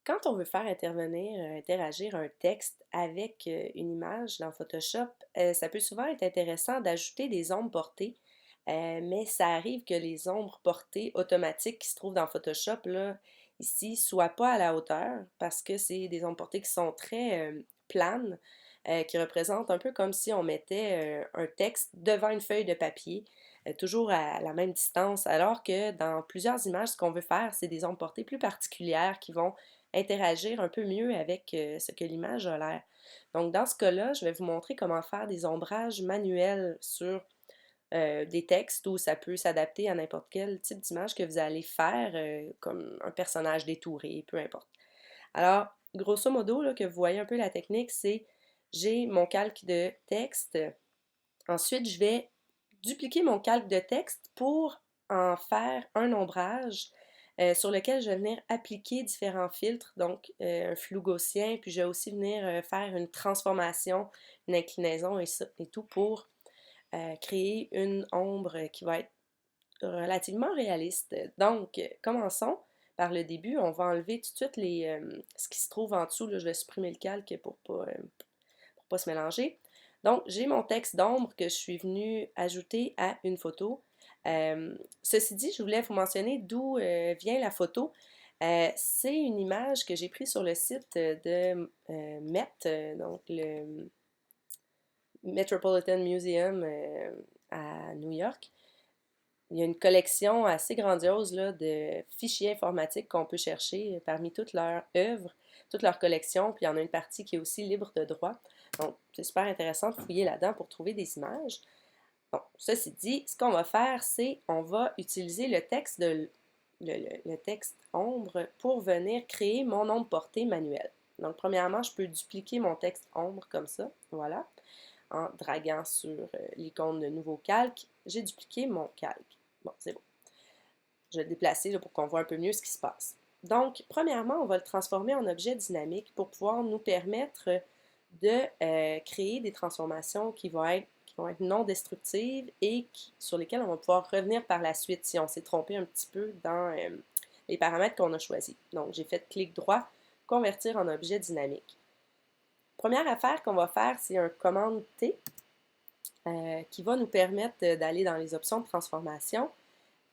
Quand on veut faire interagir un texte avec une image dans Photoshop, ça peut souvent être intéressant d'ajouter des ombres portées, mais ça arrive que les ombres portées automatiques qui se trouvent dans Photoshop, là, ici, soient pas à la hauteur parce que c'est des ombres portées qui sont très planes, qui représentent un peu comme si on mettait un texte devant une feuille de papier, toujours à la même distance, alors que dans plusieurs images, ce qu'on veut faire, c'est des ombres portées plus particulières qui vont interagir un peu mieux avec ce que l'image a l'air. Donc, dans ce cas-là, je vais vous montrer comment faire des ombrages manuels sur des textes où ça peut s'adapter à n'importe quel type d'image que vous allez faire, comme un personnage détouré, peu importe. Alors, grosso modo, là, que vous voyez un peu la technique, c'est j'ai mon calque de texte. Ensuite, je vais dupliquer mon calque de texte pour en faire un ombrage sur lequel je vais venir appliquer différents filtres, donc un flou gaussien, puis je vais aussi venir faire une transformation, une inclinaison et tout pour créer une ombre qui va être relativement réaliste. Donc, commençons par le début. On va enlever tout de suite ce qui se trouve en dessous. Là, je vais supprimer le calque pour pas se mélanger. Donc, j'ai mon texte d'ombre que je suis venue ajouter à une photo. Ceci dit, je voulais vous mentionner d'où vient la photo. C'est une image que j'ai prise sur le site de Met, donc le Metropolitan Museum à New York. Il y a une collection assez grandiose là, de fichiers informatiques qu'on peut chercher parmi toutes leurs œuvres, toutes leurs collections, puis il y en a une partie qui est aussi libre de droit. Donc, c'est super intéressant de fouiller là-dedans pour trouver des images. Bon, ceci dit, ce qu'on va faire, c'est on va utiliser le texte ombre pour venir créer mon ombre portée manuelle. Donc, premièrement, je peux dupliquer mon texte ombre comme ça, voilà, en draguant sur l'icône de nouveau calque. J'ai dupliqué mon calque. Bon, c'est bon. Je vais le déplacer là, pour qu'on voit un peu mieux ce qui se passe. Donc, premièrement, on va le transformer en objet dynamique pour pouvoir nous permettre de créer des transformations qui vont être non destructives et sur lesquelles on va pouvoir revenir par la suite si on s'est trompé un petit peu dans les paramètres qu'on a choisis. Donc, j'ai fait clic droit, convertir en objet dynamique. Première affaire qu'on va faire, c'est un commande T qui va nous permettre d'aller dans les options de transformation.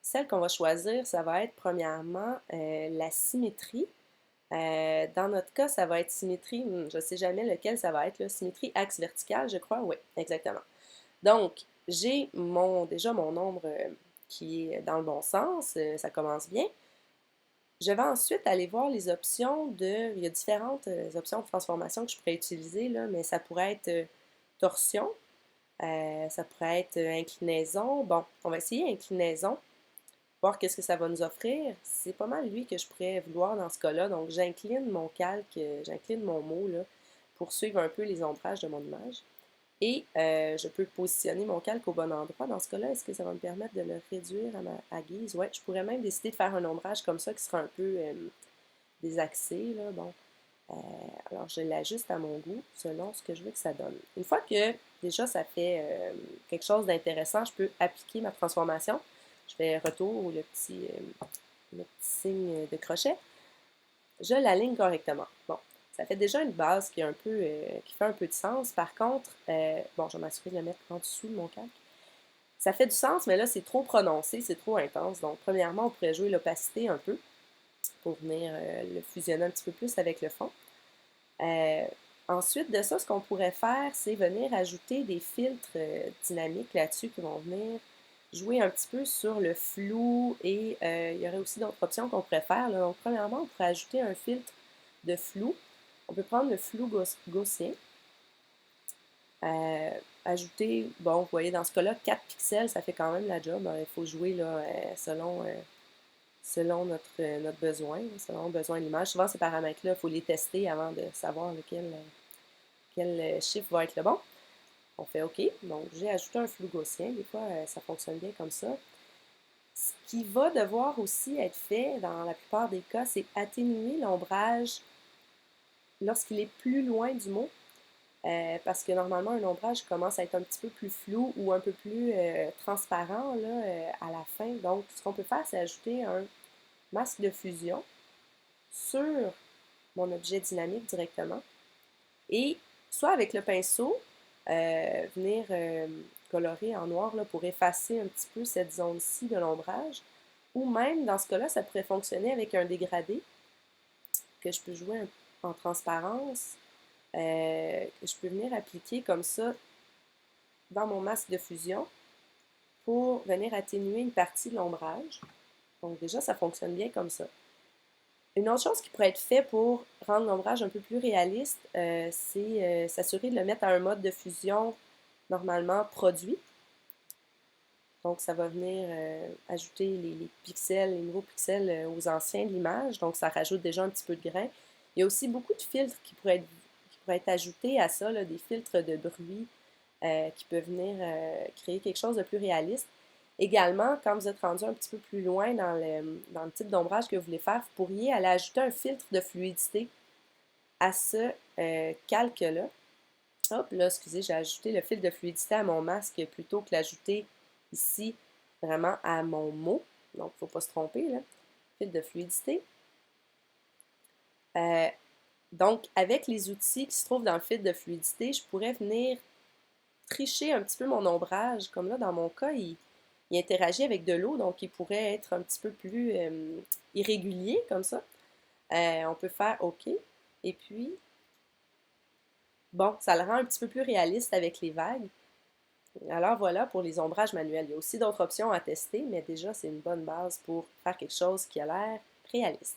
Celle qu'on va choisir, ça va être premièrement la symétrie. Dans notre cas, ça va être symétrie, je ne sais jamais lequel ça va être, là, symétrie axe vertical, je crois, oui, exactement. Donc, j'ai déjà mon ombre qui est dans le bon sens, ça commence bien. Je vais ensuite aller voir les options il y a différentes options de transformation que je pourrais utiliser, là, mais ça pourrait être torsion, ça pourrait être inclinaison. Bon, on va essayer inclinaison, voir qu'est-ce que ça va nous offrir. C'est pas mal lui que je pourrais vouloir dans ce cas-là. Donc, j'incline mon calque, j'incline mon mot là, pour suivre un peu les ombrages de mon image. Et je peux positionner mon calque au bon endroit. Dans ce cas-là, est-ce que ça va me permettre de le réduire à guise? Ouais, je pourrais même décider de faire un ombrage comme ça qui sera un peu désaxé. Là. Bon. Euh, alors, je l'ajuste à mon goût selon ce que je veux que ça donne. Une fois que déjà ça fait quelque chose d'intéressant, je peux appliquer ma transformation. Je fais retour ou le petit signe de crochet. Je l'aligne correctement. Bon, ça fait déjà une base qui fait un peu de sens. Par contre, bon, je vais m'assurer de le mettre en dessous de mon calque. Ça fait du sens, mais là, c'est trop prononcé, c'est trop intense. Donc, premièrement, on pourrait jouer l'opacité un peu pour venir le fusionner un petit peu plus avec le fond. Euh, Ensuite de ça, ce qu'on pourrait faire, c'est venir ajouter des filtres dynamiques là-dessus qui vont venir jouer un petit peu sur le flou et il y aurait aussi d'autres options qu'on pourrait faire. Là. Donc, premièrement, on pourrait ajouter un filtre de flou. On peut prendre le flou gaussien, euh, ajouter, bon, vous voyez, dans ce cas-là, 4 pixels, ça fait quand même la job. Il faut jouer là, selon notre besoin, selon le besoin de l'image. Souvent, ces paramètres-là, il faut les tester avant de savoir quel chiffre va être le bon. On fait OK. Donc, j'ai ajouté un flou gaussien. Des fois, ça fonctionne bien comme ça. Ce qui va devoir aussi être fait dans la plupart des cas, c'est atténuer l'ombrage lorsqu'il est plus loin du mot. Parce que normalement, un ombrage commence à être un petit peu plus flou ou un peu plus transparent là, à la fin. Donc, ce qu'on peut faire, c'est ajouter un masque de fusion sur mon objet dynamique directement. Et soit avec le pinceau, venir colorer en noir là, pour effacer un petit peu cette zone-ci de l'ombrage. Ou même, dans ce cas-là, ça pourrait fonctionner avec un dégradé que je peux jouer en transparence, que je peux venir appliquer comme ça dans mon masque de fusion pour venir atténuer une partie de l'ombrage. Donc déjà, ça fonctionne bien comme ça. Une autre chose qui pourrait être fait pour rendre l'ombrage un peu plus réaliste, c'est s'assurer de le mettre à un mode de fusion normalement produit. Donc, ça va venir ajouter les pixels, les nouveaux pixels aux anciens de l'image. Donc, ça rajoute déjà un petit peu de grain. Il y a aussi beaucoup de filtres qui pourraient être ajoutés à ça, là, des filtres de bruit qui peuvent venir créer quelque chose de plus réaliste. Également, quand vous êtes rendu un petit peu plus loin dans le type d'ombrage que vous voulez faire, vous pourriez aller ajouter un filtre de fluidité à ce calque-là. Hop, là, excusez, j'ai ajouté le filtre de fluidité à mon masque plutôt que l'ajouter ici vraiment à mon mot. Donc, il ne faut pas se tromper, là. Filtre de fluidité. Euh, donc, avec les outils qui se trouvent dans le filtre de fluidité, je pourrais venir tricher un petit peu mon ombrage. Comme là, dans mon cas, il interagit avec de l'eau, donc il pourrait être un petit peu plus irrégulier comme ça. On peut faire OK. Et puis, bon, ça le rend un petit peu plus réaliste avec les vagues. Alors voilà pour les ombrages manuels. Il y a aussi d'autres options à tester, mais déjà, c'est une bonne base pour faire quelque chose qui a l'air réaliste.